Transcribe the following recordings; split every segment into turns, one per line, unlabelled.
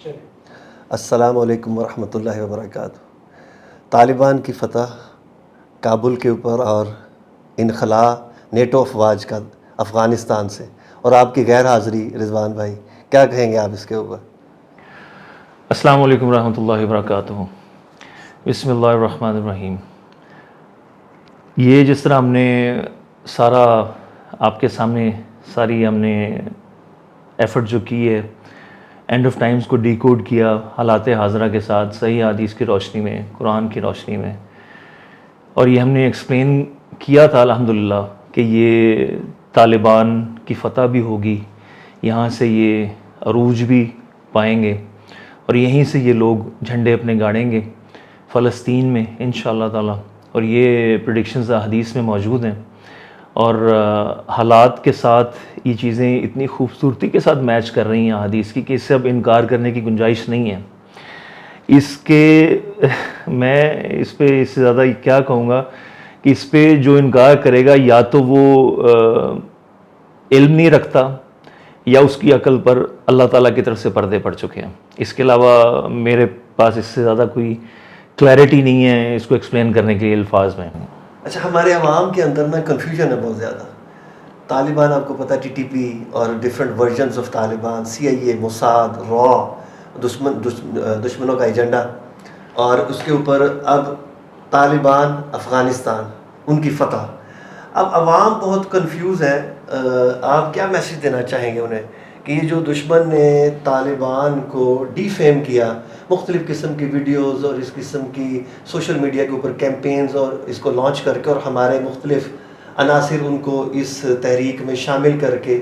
السلام علیکم ورحمۃ اللہ وبرکاتہ۔ طالبان کی فتح کابل کے اوپر اور انخلاء نیٹو افواج کا افغانستان سے، اور آپ کی غیر حاضری رضوان بھائی، کیا کہیں گے آپ اس کے اوپر؟
السلام علیکم ورحمۃ اللہ وبرکاتہ۔ بسم اللہ الرحمن الرحیم۔ یہ جس طرح ہم نے سارا آپ کے سامنے ساری ہم نے ایفرٹ جو کی ہے، اینڈ آف ٹائمز کو ڈی کوڈ کیا حالات حاضرہ کے ساتھ، صحیح حدیث کی روشنی میں، قرآن کی روشنی میں، اور یہ ہم نے ایکسپلین کیا تھا الحمدللہ کہ یہ طالبان کی فتح بھی ہوگی، یہاں سے یہ عروج بھی پائیں گے اور یہیں سے یہ لوگ جھنڈے اپنے گاڑیں گے فلسطین میں انشاءاللہ تعالی، اور یہ پریڈکشنز حدیث میں موجود ہیں، اور حالات کے ساتھ یہ چیزیں اتنی خوبصورتی کے ساتھ میچ کر رہی ہیں حدیث کی کہ اس سے اب انکار کرنے کی گنجائش نہیں ہے۔ اس کے میں اس پہ اس سے زیادہ کیا کہوں گا کہ اس پہ جو انکار کرے گا یا تو وہ علم نہیں رکھتا یا اس کی عقل پر اللہ تعالیٰ کی طرف سے پردے پڑ چکے ہیں۔ اس کے علاوہ میرے پاس اس سے زیادہ کوئی کلیئرٹی نہیں ہے اس کو ایکسپلین کرنے کے لیے الفاظ میں۔
اچھا، ہمارے عوام کے اندر نا کنفیوژن ہے بہت زیادہ۔ طالبان آپ کو پتہ، TTP اور different versions of Taliban, CIA، Mossad, را، دشمنوں کا ایجنڈا، اور اس کے اوپر اب طالبان افغانستان، ان کی فتح۔ اب عوام بہت کنفیوز ہے۔ آپ کیا میسیج دینا چاہیں گے انہیں کہ یہ جو دشمن نے طالبان کو ڈی فیم کیا، مختلف قسم کی ویڈیوز اور اس قسم کی سوشل میڈیا کے اوپر کیمپینز اور اس کو لانچ کر کے، اور ہمارے مختلف عناصر ان کو اس تحریک میں شامل کر کے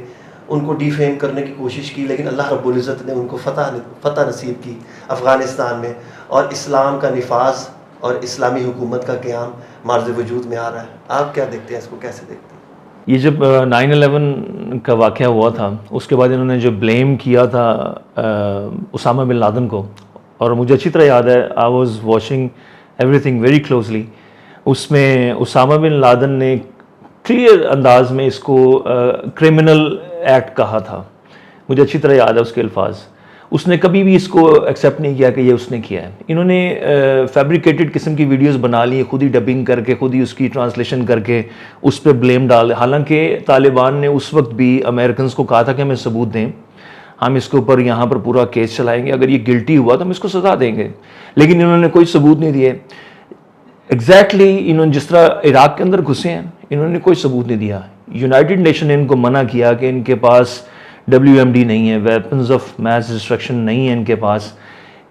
ان کو ڈی فیم کرنے کی کوشش کی، لیکن اللہ رب العزت نے ان کو فتح نصیب کی افغانستان میں، اور اسلام کا نفاذ اور اسلامی حکومت کا قیام معرض وجود میں آ رہا ہے۔ آپ کیا دیکھتے ہیں اس کو، کیسے دیکھتے ہیں؟
یہ جب 9/11 کا واقعہ ہوا تھا، اس کے بعد انہوں نے جو بلیم کیا تھا اسامہ بن لادن کو، اور مجھے اچھی طرح یاد ہے، آئی واز واچنگ ایوری تھنگ ویری کلوزلی، اس میں اسامہ بن لادن نے کلیئر انداز میں اس کو کرمنل ایکٹ کہا تھا، مجھے اچھی طرح یاد ہے اس کے الفاظ۔ اس نے کبھی بھی اس کو ایکسیپٹ نہیں کیا کہ یہ اس نے کیا ہے۔ انہوں نے فیبریکیٹڈ قسم کی ویڈیوز بنا لی، خود ہی ڈبنگ کر کے، خود ہی اس کی ٹرانسلیشن کر کے اس پہ بلیم ڈال، حالانکہ طالبان نے اس وقت بھی امریکنز کو کہا تھا کہ ہمیں ثبوت دیں، ہم اس کے اوپر یہاں پر پورا کیس چلائیں گے، اگر یہ گلٹی ہوا تو ہم اس کو سزا دیں گے، لیکن انہوں نے کوئی ثبوت نہیں دیے۔ ایگزیکٹلی انہوں نے جس طرح عراق کے اندر گھسے ہیں، انہوں نے کوئی ثبوت نہیں دیا۔ یونائٹڈ نیشن نے ان کو منع کیا کہ ان کے پاس WMD نہیں ہے، ویپنز آف میس ڈسٹرکشن نہیں ہے ان کے پاس،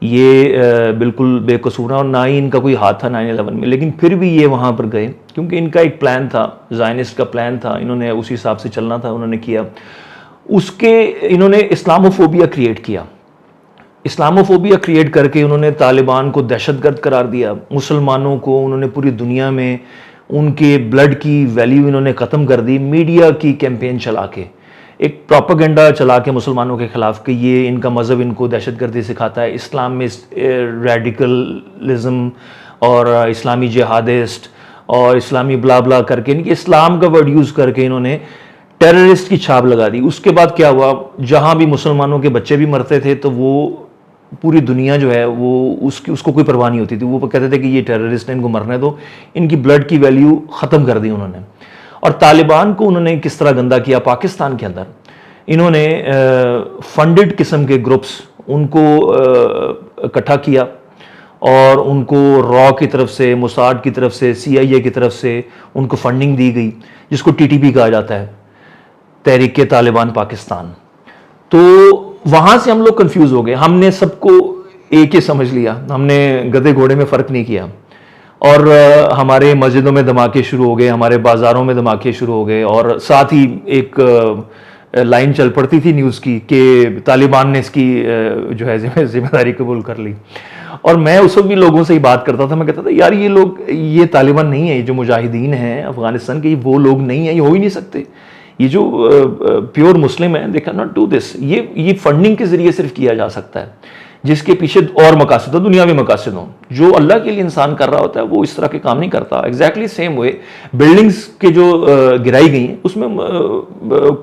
یہ بالکل بے قصور ہیں، اور نہ ہی ان کا کوئی ہاتھ تھا 9/11 میں، لیکن پھر بھی یہ وہاں پر گئے کیونکہ ان کا ایک پلان تھا، زائنسٹ کا پلان تھا، انہوں نے اسی حساب سے چلنا تھا، انہوں نے کیا۔ اس کے انہوں نے اسلاموفوبیا کریٹ کیا، اسلاموفوبیا کریٹ کر کے انہوں نے طالبان کو دہشت گرد قرار دیا، مسلمانوں کو انہوں نے پوری دنیا میں ان کے بلڈ کی ویلیو انہوں نے ختم کر دی، میڈیا کی کیمپین چلا کے، ایک پروپیگنڈا چلا کے مسلمانوں کے خلاف کہ یہ ان کا مذہب ان کو دہشت گردی سکھاتا ہے، اسلام میں ریڈیکلزم اور اسلامی جہادسٹ اور اسلامی بلا بلا کر کے، ان کے اسلام کا ورڈ یوز کر کے انہوں نے ٹیررسٹ کی چھاپ لگا دی۔ اس کے بعد کیا ہوا، جہاں بھی مسلمانوں کے بچے بھی مرتے تھے تو وہ پوری دنیا جو ہے وہ اس کو کوئی پرواہ نہیں ہوتی تھی، وہ کہتے تھے کہ یہ ٹیررسٹ ہیں، ان کو مرنے دو، ان کی بلڈ کی ویلیو ختم کر دی انہوں نے۔ اور طالبان کو انہوں نے کس طرح گندا کیا پاکستان کے اندر، انہوں نے فنڈڈ قسم کے گروپس ان کو اکٹھا کیا، اور ان کو را کی طرف سے، موساد کی طرف سے، CIA کی طرف سے ان کو فنڈنگ دی گئی، جس کو TTP کہا جاتا ہے، تحریک طالبان پاکستان۔ تو وہاں سے ہم لوگ کنفیوز ہو گئے، ہم نے سب کو ایک ہی سمجھ لیا، ہم نے گدھے گھوڑے میں فرق نہیں کیا، اور ہمارے مسجدوں میں دھماکے شروع ہو گئے، ہمارے بازاروں میں دھماکے شروع ہو گئے، اور ساتھ ہی ایک لائن چل پڑتی تھی نیوز کی کہ طالبان نے اس کی جو ہے ذمہ داری قبول کر لی۔ اور میں اس وقت بھی لوگوں سے ہی بات کرتا تھا، میں کہتا تھا یار یہ لوگ، یہ طالبان نہیں ہے، یہ جو مجاہدین ہیں افغانستان کے، یہ وہ لوگ نہیں ہیں، یہ ہو ہی نہیں سکتے، یہ جو پیور مسلم ہیں، they can not do this, یہ فنڈنگ کے ذریعے صرف کیا جا سکتا ہے، جس کے پیچھے اور مقاصد ہوں, دنیاوی مقاصد ہوں. جو اللہ کے لیے انسان کر رہا ہوتا ہے وہ اس طرح کے کام نہیں کرتا. ایگزیکٹلی سیم وے بلڈنگز کے جو گرائی گئی ہیں اس میں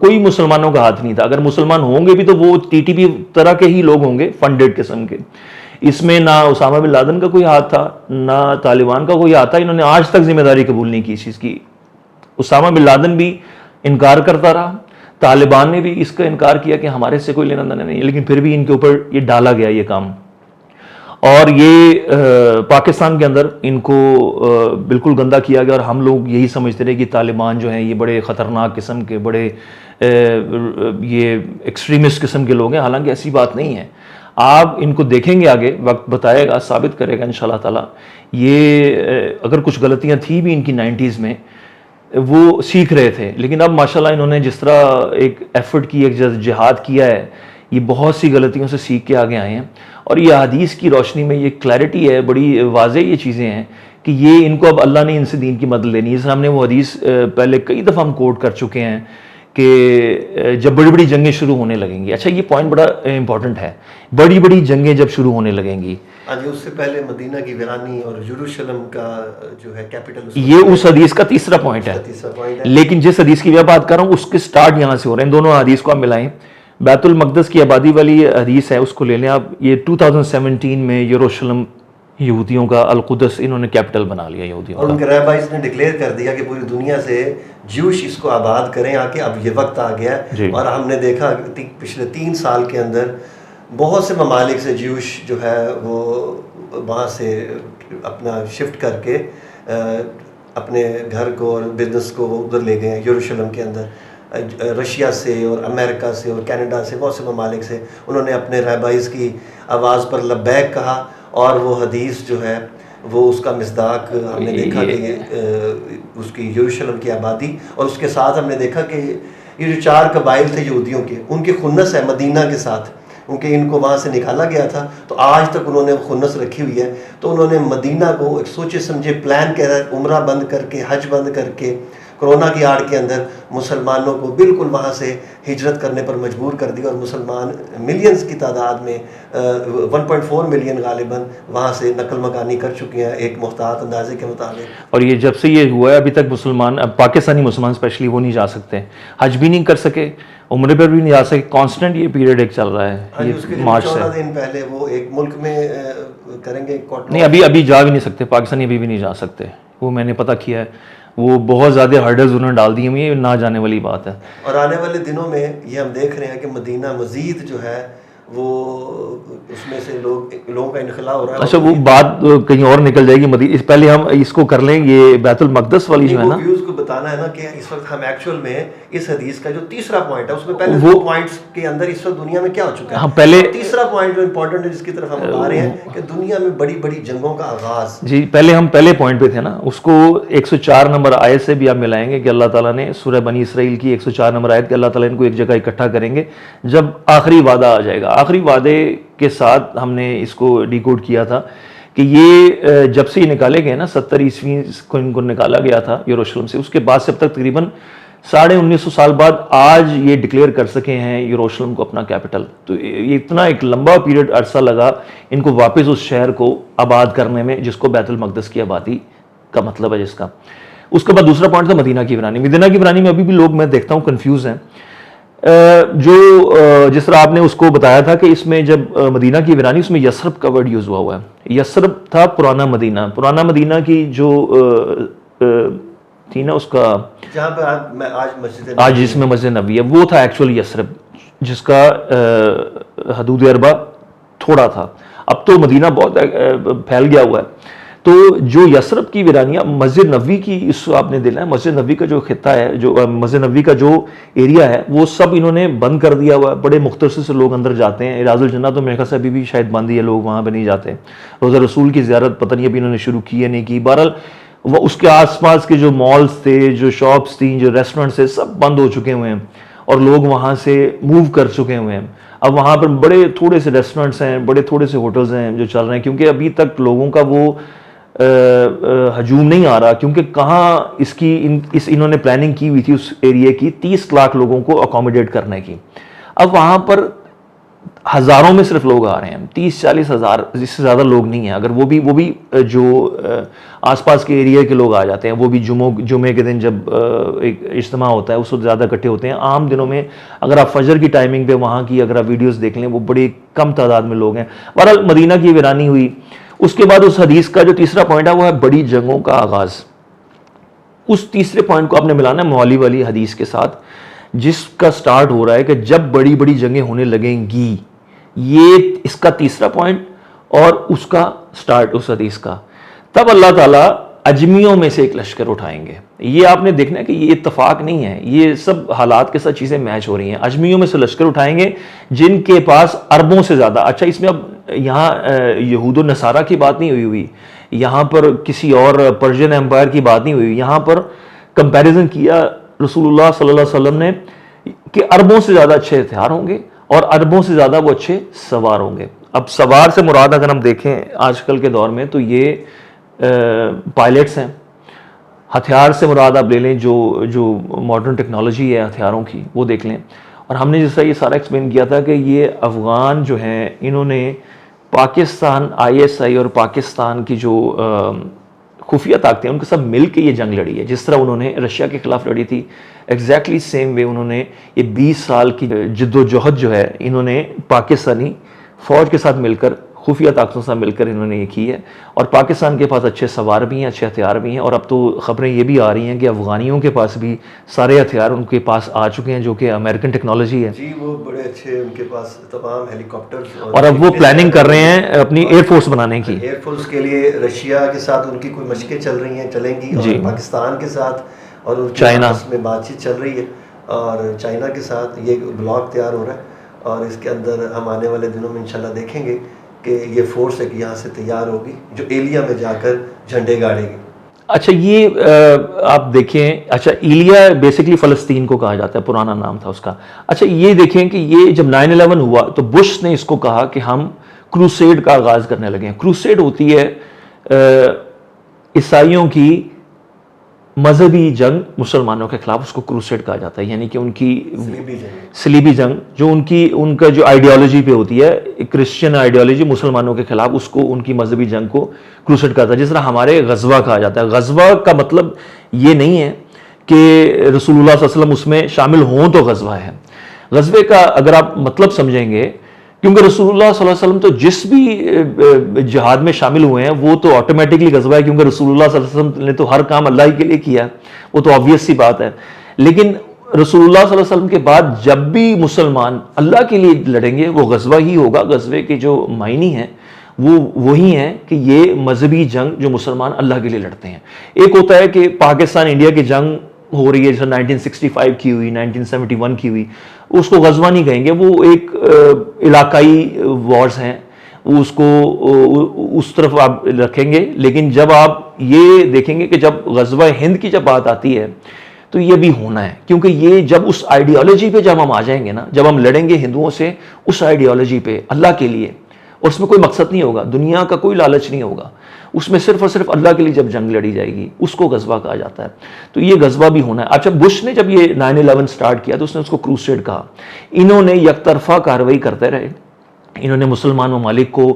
کوئی مسلمانوں کا ہاتھ نہیں تھا. اگر مسلمان ہوں گے بھی تو وہ ٹی ٹی پی طرح کے ہی لوگ ہوں گے, فنڈیڈ قسم کے. اس میں نہ اسامہ بن لادن کا کوئی ہاتھ تھا, نہ طالبان کا کوئی ہاتھ تھا. انہوں نے آج تک ذمہ داری قبول نہیں کی اس چیز کی. اسامہ بن لادن بھی انکار کرتا رہا, طالبان نے بھی اس کا انکار کیا کہ ہمارے سے کوئی لینا دینا نہیں, لیکن پھر بھی ان کے اوپر یہ ڈالا گیا یہ کام. اور یہ پاکستان کے اندر ان کو بالکل گندا کیا گیا, اور ہم لوگ یہی سمجھتے رہے کہ طالبان جو ہیں یہ بڑے خطرناک قسم کے, بڑے یہ ایکسٹریمسٹ قسم کے لوگ ہیں. حالانکہ ایسی بات نہیں ہے. آپ ان کو دیکھیں گے آگے, وقت بتائے گا, ثابت کرے گا انشاءاللہ تعالیٰ. یہ اگر کچھ غلطیاں تھیں بھی ان کی 90s میں, وہ سیکھ رہے تھے, لیکن اب ماشاءاللہ انہوں نے جس طرح ایک ایفرٹ کی, ایک جہاد کیا ہے, یہ بہت سی غلطیوں سے سیکھ کے آگے آئے ہیں. اور یہ حدیث کی روشنی میں یہ کلیئرٹی ہے, بڑی واضح یہ چیزیں ہیں کہ یہ ان کو اب اللہ نے ان سے دین کی مدد لینی ہے. جس ہم نے وہ حدیث پہلے کئی دفعہ ہم کوٹ کر چکے ہیں کہ جب بڑی بڑی جنگیں شروع ہونے لگیں گی. اچھا یہ پوائنٹ بڑا امپورٹنٹ ہے, بڑی بڑی جنگیں جب شروع ہونے لگیں گی.
اس سے پہلے مدینہ کی ویرانی اور یروشلم کا جو ہے کیپٹل,
یہ اس حدیث کا تیسرا پوائنٹ ہے. لیکن جس حدیث کی میں بات کر رہا ہوں اس کے سٹارٹ یہاں سے ہو رہے ہیں. دونوں حدیث کو آپ ملائیں. بیت المقدس کی آبادی والی حدیث ہے, اس کو لے لیں آپ. یہ 2017 میں یروشلم یہودیوں کا, القدس انہوں نے کیپٹل بنا لیا یہودیوں کا.
اور ان کے رہبائز نے ڈکلیئر کر دیا کہ پوری دنیا سے جوش اس کو آباد کریں آ کے, اب یہ وقت آ گیا. اور ہم نے دیکھا پچھلے 3 سال کے اندر بہت سے ممالک سے جوش جو ہے وہ وہاں سے اپنا شفٹ کر کے اپنے گھر کو اور بزنس کو وہ ادھر لے گئے ہیں یروشلم کے اندر. رشیا سے اور امریکہ سے اور کینیڈا سے, بہت سے ممالک سے انہوں نے اپنے رہبائز کی آواز پر لبیک کہا. اور وہ حدیث جو ہے وہ اس کا مصداق ہم نے دیکھا کہ اس کی یروشلم کی آبادی, اور اس کے ساتھ ہم نے دیکھا کہ یہ جو 4 قبائل تھے یہودیوں کے, ان کی خنس ہے مدینہ کے ساتھ, کیونکہ ان کو وہاں سے نکالا گیا تھا. تو آج تک انہوں نے خنس رکھی ہوئی ہے. تو انہوں نے مدینہ کو ایک سوچے سمجھے پلان کے تحت عمرہ بند کر کے, حج بند کر کے, کرونا کی آڑ کے اندر مسلمانوں کو بالکل وہاں سے ہجرت کرنے پر مجبور کر دیا. اور مسلمان ملینز کی تعداد میں 1.4 ملین غالباً وہاں سے نقل مکانی کر چکے ہیں ایک محتاط اندازے کے مطابق.
اور یہ جب سے یہ ہوا ہے ابھی تک مسلمان, پاکستانی مسلمان اسپیشلی, وہ نہیں جا سکتے, حج بھی نہیں کر سکے, عمرے پر بھی نہیں جا سکے. کانسٹنٹ یہ پیریڈ ایک چل رہا ہے,
اس کے
مارچ سے
14 دن پہلے وہ ایک ملک میں کریں گے.
نہیں ابھی جا بھی نہیں سکتے, پاکستانی ابھی بھی نہیں جا سکتے. وہ میں نے پتہ کیا ہے, وہ بہت زیادہ ہرڈلز انہوں نے ڈال دی ہوئی, یہ نہ جانے والی بات ہے.
اور آنے والے دنوں میں یہ ہم دیکھ رہے ہیں کہ مدینہ مزید جو ہے وہ اس میں سے لوگوں کا انخلاء ہو رہا ہے.
اچھا وہ بات کہیں اور نکل جائے گی. پہلے ہم اس کو کر لیں, یہ بیت المقدس والی جو ہے نا,
ویوز کو بتانا ہے نا کہ اس وقت ہم ایکچوئل میں اس حدیث کا جو تیسرا پوائنٹ ہے اس میں پہلے 2 پوائنٹس کے اندر اس وقت دنیا میں کیا ہو چکا ہے.
ہم پہلے
تیسرا پوائنٹ جو امپورٹنٹ ہے جس کی طرف ہم آ رہے ہیں کہ دنیا میں بڑی بڑی جنگوں کا آغاز.
جی ہم پہلے پوائنٹ پہ تھے نا, اس کو 104 نمبر آیت سے بھی آپ ملائیں گے کہ اللہ تعالیٰ نے سورہ بنی اسرائیل کی 104 نمبر آیت کہ اللہ تعالیٰ ان کو ایک جگہ اکٹھا کریں گے جب آخری وعدہ آ جائے گا. آخری وعدے کے ساتھ ہم نے اس کو ڈیکوڈ کیا تھا کہ یہ جب سے یہ نکالے گئے نا 70 عیسوی کو ان کو نکالا گیا تھا یروشلم سے, اس کے بعد سے اب تک تقریباً 1950 سال بعد آج یہ ڈکلیئر کر سکے ہیں یروشلم کو اپنا کیپٹل. تو یہ اتنا ایک لمبا پیریڈ عرصہ لگا ان کو واپس اس شہر کو آباد کرنے میں جس کو بیت المقدس کی آبادی کا مطلب ہے جس کا. اس کے بعد دوسرا پوائنٹ تھا مدینہ کی ویرانی. مدینہ کی ویرانی میں ابھی بھی لوگ میں دیکھتا ہوں کنفیوز ہیں. جو جس طرح آپ نے اس کو بتایا تھا کہ اس میں جب مدینہ کی ویرانی, اس میں یثرب کا ورڈ یوز ہوا ہے. یثرب تھا پرانا مدینہ کی جو تھی نا, اس کا
جہاں پہ
آج جس میں مسجد نبوی ہے, وہ تھا ایکچولی یثرب, جس کا حدود اربع تھوڑا تھا. اب تو مدینہ بہت پھیل گیا ہوا ہے. تو جو یثرب کی ویرانیاں مسجد نبوی کی, اس آپ نے دینا ہے مسجد نبوی کا جو خطہ ہے, جو مسجد نبوی کا جو ایریا ہے وہ سب انہوں نے بند کر دیا ہوا ہے. بڑے مختصر سے لوگ اندر جاتے ہیں. ریاض الجنہ تو میرے خیال سے ابھی بھی شاید بند ہی ہے, لوگ وہاں پہ نہیں جاتے. روضہ رسول کی زیارت پتہ نہیں ابھی انہوں نے شروع کی یا نہیں کی. بہرحال وہ اس کے آس پاس کے جو مالز تھے, جو شاپس تھیں, جو ریسٹورنٹس تھے, سب بند ہو چکے ہوئے ہیں اور لوگ وہاں سے موو کر چکے ہوئے ہیں. اب وہاں پر بڑے تھوڑے سے ریسٹورنٹس ہیں, بڑے تھوڑے سے ہوٹلز ہیں جو چل رہے ہیں, کیونکہ ابھی تک لوگوں کا وہ ہجوم نہیں آ رہا. کیونکہ کہاں انہوں نے پلاننگ کی ہوئی تھی اس ایریے کی 30 لاکھ لوگوں کو اکوموڈیٹ کرنے کی. اب وہاں پر ہزاروں میں صرف لوگ آ رہے ہیں, 30-40 ہزار, اس سے زیادہ لوگ نہیں ہیں. اگر وہ بھی جو آس پاس کے ایریا کے لوگ آ جاتے ہیں, وہ بھی جمعے کے دن جب ایک اجتماع ہوتا ہے اس وقت زیادہ اکٹھے ہوتے ہیں. عام دنوں میں اگر آپ فجر کی ٹائمنگ پہ وہاں کی اگر آپ ویڈیوز دیکھ لیں, وہ بڑی کم تعداد میں لوگ ہیں. بہرحال مدینہ کی ویرانی ہوئی. اس کے بعد اس حدیث کا جو تیسرا پوائنٹ ہے وہ ہے بڑی جنگوں کا آغاز. اس تیسرے پوائنٹ کو آپ نے ملانا ہے مولی والی حدیث کے ساتھ, جس کا سٹارٹ ہو رہا ہے کہ جب بڑی بڑی جنگیں ہونے لگیں گی. یہ اس کا تیسرا پوائنٹ اور اس کا سٹارٹ اس حدیث کا. تب اللہ تعالیٰ اجمیوں میں سے ایک لشکر اٹھائیں گے. یہ آپ نے دیکھنا ہے کہ یہ اتفاق نہیں ہے, یہ سب حالات کے ساتھ چیزیں میچ ہو رہی ہیں. اجمیوں میں سے لشکر اٹھائیں گے جن کے پاس اربوں سے زیادہ. اچھا, اس میں اب یہاں یہود و نصارہ کی بات نہیں ہوئی, یہاں پر کسی اور پرشین امپائر کی بات نہیں ہوئی. یہاں پر کمپیریزن کیا رسول اللہ صلی اللہ علیہ وسلم نے کہ اربوں سے زیادہ اچھے ہتھیار ہوں گے اور اربوں سے زیادہ وہ اچھے سوار ہوں گے. اب سوار سے مراد اگر ہم دیکھیں آج کل کے دور میں تو یہ پائلٹس ہیں. ہتھیار سے مراد آپ لے لیں جو ماڈرن ٹیکنالوجی ہے ہتھیاروں کی, وہ دیکھ لیں. اور ہم نے جس طرح یہ سارا ایکسپلین کیا تھا کہ یہ افغان جو ہیں انہوں نے پاکستان ISI اور پاکستان کی جو خفیہ طاقتیں ان کے ساتھ مل کے یہ جنگ لڑی ہے. جس طرح انہوں نے رشیا کے خلاف لڑی تھی, ایگزیکٹلی سیم وے انہوں نے یہ 20 سال کی جد و جہد جو ہے انہوں نے پاکستانی فوج کے ساتھ مل کر, خفیہ طاقتوں سے مل کر انہوں نے یہ کی ہے. اور پاکستان کے پاس اچھے سوار بھی ہیں, اچھے ہتھیار بھی ہیں. اور اب تو خبریں یہ بھی آ رہی ہیں کہ افغانیوں کے پاس بھی سارے ہتھیار ان کے پاس آ چکے ہیں جو کہ امریکن ٹیکنالوجی ہے.
جی, وہ بڑے اچھے ان کے پاس تمام ہیلی کاپٹرز,
اور اب وہ پلاننگ کر رہے ہیں اپنی ایئر فورس بنانے کی.
ایئر فورس کے لیے رشیا کے ساتھ ان کی کوئی مشقیں چل رہی ہیں, چلیں گی, اور پاکستان کے ساتھ اور ان کی آپس میں بات چیت چل رہی ہے, اور چائنا کے ساتھ یہ بلاک تیار ہو رہا ہے. اور اس کے اندر ہم آنے والے دنوں میں انشاءاللہ دیکھیں گے کہ یہ فورس ایک یہاں سے تیار ہوگی جو ایلیا میں جا کر جھنڈے گاڑے گی.
اچھا, یہ آپ دیکھیں, اچھا ایلیا بیسکلی فلسطین کو کہا جاتا ہے, پرانا نام تھا اس کا. اچھا یہ دیکھیں کہ یہ جب 9/11 ہوا تو بش نے اس کو کہا کہ ہم کروسیڈ کا آغاز کرنے لگے ہیں. کروسیڈ ہوتی ہے عیسائیوں کی مذہبی جنگ مسلمانوں کے خلاف, اس کو کروسیڈ کہا جاتا ہے. یعنی کہ ان کی صلیبی جنگ جو ان کا جو آئیڈیالوجی پہ ہوتی ہے, کرسچن آئیڈیالوجی مسلمانوں کے خلاف, اس کو ان کی مذہبی جنگ کو کروسیڈ کہا جاتا ہے. جس طرح ہمارے غزوہ کہا جاتا ہے. غزوہ کا مطلب یہ نہیں ہے کہ رسول اللہ صلی اللہ علیہ وسلم اس میں شامل ہوں تو غزوہ ہے. غزوے کا اگر آپ مطلب سمجھیں گے, کیونکہ رسول اللہ صلی اللہ علیہ وسلم تو جس بھی جہاد میں شامل ہوئے ہیں وہ تو آٹومیٹکلی غزوہ ہے, کیونکہ رسول اللہ صلی اللہ علیہ وسلم نے تو ہر کام اللہ ہی کے لیے کیا, وہ تو آبویس سی بات ہے. لیکن رسول اللہ صلی اللہ علیہ وسلم کے بعد جب بھی مسلمان اللہ کے لیے لڑیں گے وہ غزوہ ہی ہوگا. غزوے کے جو معنی ہیں وہ وہی ہیں کہ یہ مذہبی جنگ جو مسلمان اللہ کے لیے لڑتے ہیں. ایک ہوتا ہے کہ پاکستان انڈیا کی جنگ ہو رہی ہے جیسے 1965 کی ہوئی, 1971 کی ہوئی, اس کو غزوہ نہیں کہیں گے, وہ ایک علاقائی وارز ہیں, وہ اس کو اس طرف آپ رکھیں گے. لیکن جب آپ یہ دیکھیں گے کہ جب غزوہ ہند کی جب بات آتی ہے تو یہ بھی ہونا ہے, کیونکہ یہ جب اس آئیڈیالوجی پہ جب ہم آ جائیں گے نا, جب ہم لڑیں گے ہندوؤں سے اس آئیڈیالوجی پہ اللہ کے لیے, اور اس میں کوئی مقصد نہیں ہوگا, دنیا کا کوئی لالچ نہیں ہوگا, اس میں صرف اور صرف اللہ کے لیے جب جنگ لڑی جائے گی, اس کو غزوہ کہا جاتا ہے. تو یہ غزوہ بھی ہونا ہے. اچھا, بش نے جب یہ 9/11 سٹارٹ کیا تو اس نے اس کو کروسیڈ کہا. انہوں نے یک طرفہ کارروائی کرتے رہے, انہوں نے مسلمان ممالک کو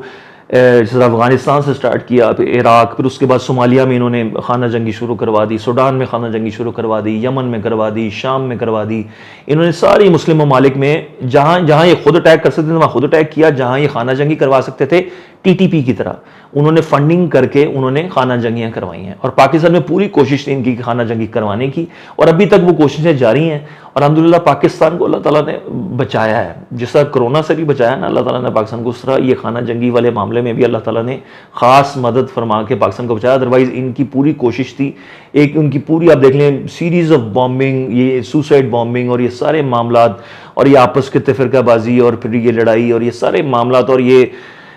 جس طرح افغانستان سے سٹارٹ کیا, پھر عراق, پھر اس کے بعد صومالیہ میں انہوں نے خانہ جنگی شروع کروا دی, سوڈان میں خانہ جنگی شروع کروا دی, یمن میں کروا دی, شام میں کروا دی. انہوں نے ساری مسلم ممالک میں جہاں جہاں یہ خود اٹیک کر سکتے تھے وہاں خود اٹیک کیا, جہاں یہ خانہ جنگی کروا سکتے تھے TTP کی طرح انہوں نے فنڈنگ کر کے انہوں نے خانہ جنگیاں کروائی ہیں. اور پاکستان میں پوری کوشش تھی ان کی خانہ جنگی کروانے کی, اور ابھی تک وہ کوششیں جاری ہیں. اور الحمدللہ پاکستان کو اللہ تعالیٰ نے بچایا ہے, جس طرح کرونا سے بھی بچایا نا اللہ تعالیٰ نے پاکستان کو, اس طرح یہ خانہ جنگی والے معاملے میں بھی اللہ تعالیٰ نے خاص مدد فرما کے پاکستان کو بچایا. ادروائز ان کی پوری کوشش تھی, ایک ان کی پوری آپ دیکھ لیں سیریز آف بامبنگ, یہ سوسائڈ بامبنگ اور یہ سارے معاملات, اور یہ آپس کے تفرقہ بازی, اور پھر یہ لڑائی, اور یہ سارے معاملات, اور یہ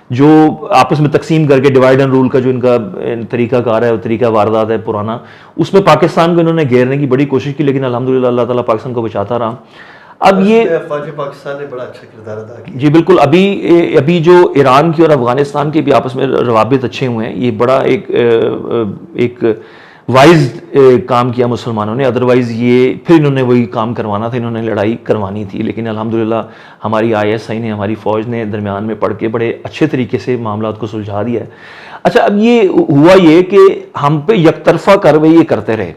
جو آپس میں تقسیم کر کے ڈیوائڈ اینڈ رول کا جو ان کا طریقہ کار ہے, طریقہ واردات ہے پرانا, اس میں پاکستان کو انہوں نے گھیرنے کی بڑی کوشش کی, لیکن الحمدللہ اللہ تعالیٰ پاکستان کو بچاتا رہا. اب یہ
فوج پاکستان نے بڑا اچھا کردار ادا کیا.
جی بالکل. ابھی جو ایران کی اور افغانستان کے بھی آپس میں روابط اچھے ہوئے ہیں, یہ بڑا ایک وائز کام کیا مسلمانوں نے، ادروائز یہ پھر انہوں نے وہی کام کروانا تھا، انہوں نے لڑائی کروانی تھی، لیکن الحمدللہ ہماری ISI نے، ہماری فوج نے درمیان میں پڑھ کے بڑے اچھے طریقے سے معاملات کو سلجھا دیا ہے۔ اچھا، اب یہ ہوا یہ کہ ہم پہ یک طرفہ کارروائی یہ کرتے رہے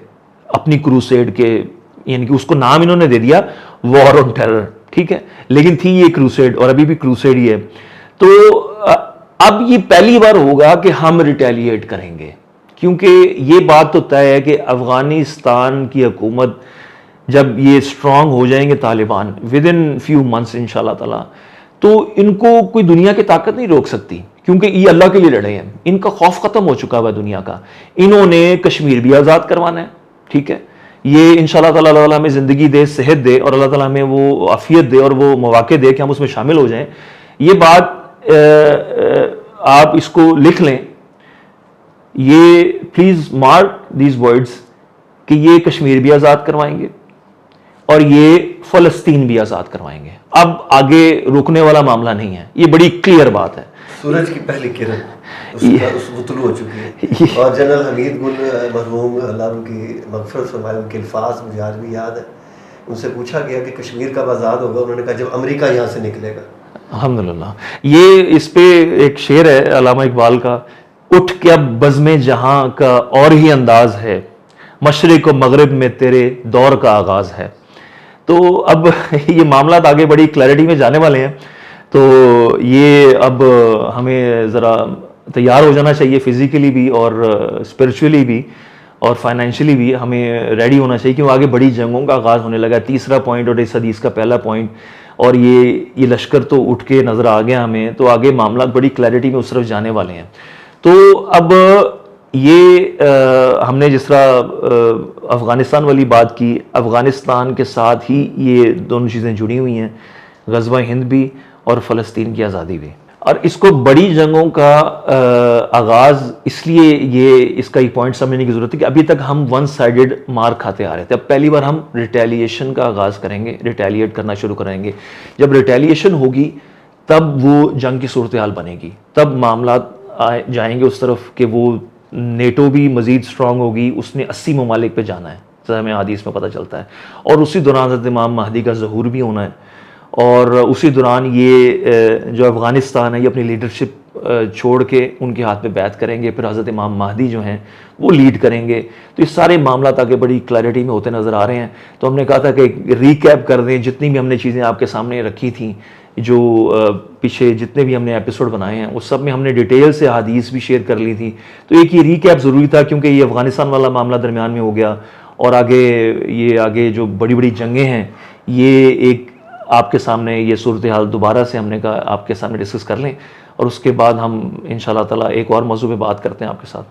اپنی کروسیڈ کے، یعنی کہ اس کو نام انہوں نے دے دیا وار آن ٹیرر، ٹھیک ہے، لیکن تھی یہ کروسیڈ اور ابھی بھی کروسیڈ ہی ہے۔ تو اب یہ پہلی بار ہوگا کہ ہم ریٹیلیٹ کریں گے، کیونکہ یہ بات تو طے ہے کہ افغانستان کی حکومت جب یہ اسٹرانگ ہو جائیں گے Taliban with in few months انشاءاللہ تعالیٰ، تو ان کو کوئی دنیا کی طاقت نہیں روک سکتی، کیونکہ یہ اللہ کے لیے لڑے ہیں، ان کا خوف ختم ہو چکا ہوا ہے دنیا کا۔ انہوں نے کشمیر بھی آزاد کروانا ہے، ٹھیک ہے، یہ انشاءاللہ تعالیٰ اللہ تعالیٰ ہمیں زندگی دے، صحت دے، اور اللہ تعالیٰ ہمیں وہ عافیت دے اور وہ مواقع دے کہ ہم اس میں شامل ہو جائیں۔ یہ بات آپ اس کو لکھ لیں، یہ پلیز مارک دیز ورڈز، کہ یہ کشمیر بھی آزاد کروائیں گے اور یہ فلسطین بھی آزاد کروائیں گے۔ اب آگے رکنے والا معاملہ نہیں ہے، یہ بڑی کلیئر بات ہے۔
سورج کی پہلی کرن وہ طلوع ہو چکی ہے، اور جنرل حمید گل مرحوم اللہ ان کی مغفرت فرمائے، ان کے الفاظ مجھے آج بھی یاد ہے، ان سے پوچھا گیا کہ کشمیر کب آزاد ہوگا، انہوں نے کہا جب امریکہ یہاں سے نکلے گا۔
الحمدللہ، یہ اس پہ ایک شعر ہے علامہ اقبال کا، اٹھ کے اب بزم جہاں کا اور ہی انداز ہے، مشرق و مغرب میں تیرے دور کا آغاز ہے۔ تو اب یہ معاملات آگے بڑی کلیئرٹی میں جانے والے ہیں، تو یہ اب ہمیں ذرا تیار ہو جانا چاہیے، فزیکلی بھی اور اسپرچولی بھی اور فائنینشلی بھی ہمیں ریڈی ہونا چاہیے، کیونکہ آگے بڑی جنگوں کا آغاز ہونے لگا ہے۔ تیسرا پوائنٹ اور اس حدیث کا پہلا پوائنٹ، اور یہ لشکر تو اٹھ کے نظر آ گیا ہمیں، تو آگے معاملات بڑی کلیئرٹی میں اس طرف جانے والے ہیں۔ تو اب یہ ہم نے جس طرح افغانستان والی بات کی، افغانستان کے ساتھ ہی یہ دونوں چیزیں جڑی ہوئی ہیں، غزوہ ہند بھی اور فلسطین کی آزادی بھی۔ اور اس کو بڑی جنگوں کا آغاز اس لیے یہ اس کا ایک پوائنٹ سمجھنے کی ضرورت ہے کہ ابھی تک ہم ون سائیڈڈ مار کھاتے آ رہے تھے، اب پہلی بار ہم ریٹیلیشن کا آغاز کریں گے، ریٹیلیٹ کرنا شروع کریں گے۔ جب ریٹیلیشن ہوگی تب وہ جنگ کی صورتحال بنے گی، تب معاملات جائیں گے اس طرف کہ وہ نیٹو بھی مزید اسٹرانگ ہوگی، اس نے 80 ممالک پہ جانا ہے، جیسا ہمیں حدیث میں پتہ چلتا ہے، اور اسی دوران حضرت امام مہدی کا ظہور بھی ہونا ہے، اور اسی دوران یہ جو افغانستان ہے یہ اپنی لیڈرشپ چھوڑ کے ان کے ہاتھ پہ بیعت کریں گے، پھر حضرت امام مہدی جو ہیں وہ لیڈ کریں گے۔ تو یہ سارے معاملات آگے بڑی کلیئرٹی میں ہوتے نظر آ رہے ہیں۔ تو ہم نے کہا تھا کہ ریکیپ کر دیں جتنی بھی ہم نے چیزیں آپ کے سامنے رکھی تھیں، جو پیچھے جتنے بھی ہم نے ایپیسوڈ بنائے ہیں اس سب میں ہم نے ڈیٹیل سے حدیث بھی شیئر کر لی تھی۔ تو ایک یہ ریکیپ ضروری تھا، کیونکہ یہ افغانستان والا معاملہ درمیان میں ہو گیا، اور آگے جو بڑی بڑی جنگیں ہیں، یہ ایک آپ کے سامنے یہ صورتحال دوبارہ سے ہم نے کہا آپ کے سامنے ڈسکس کر لیں، اور اس کے بعد ہم انشاءاللہ تعالیٰ ایک اور موضوع پہ بات کرتے ہیں آپ کے ساتھ۔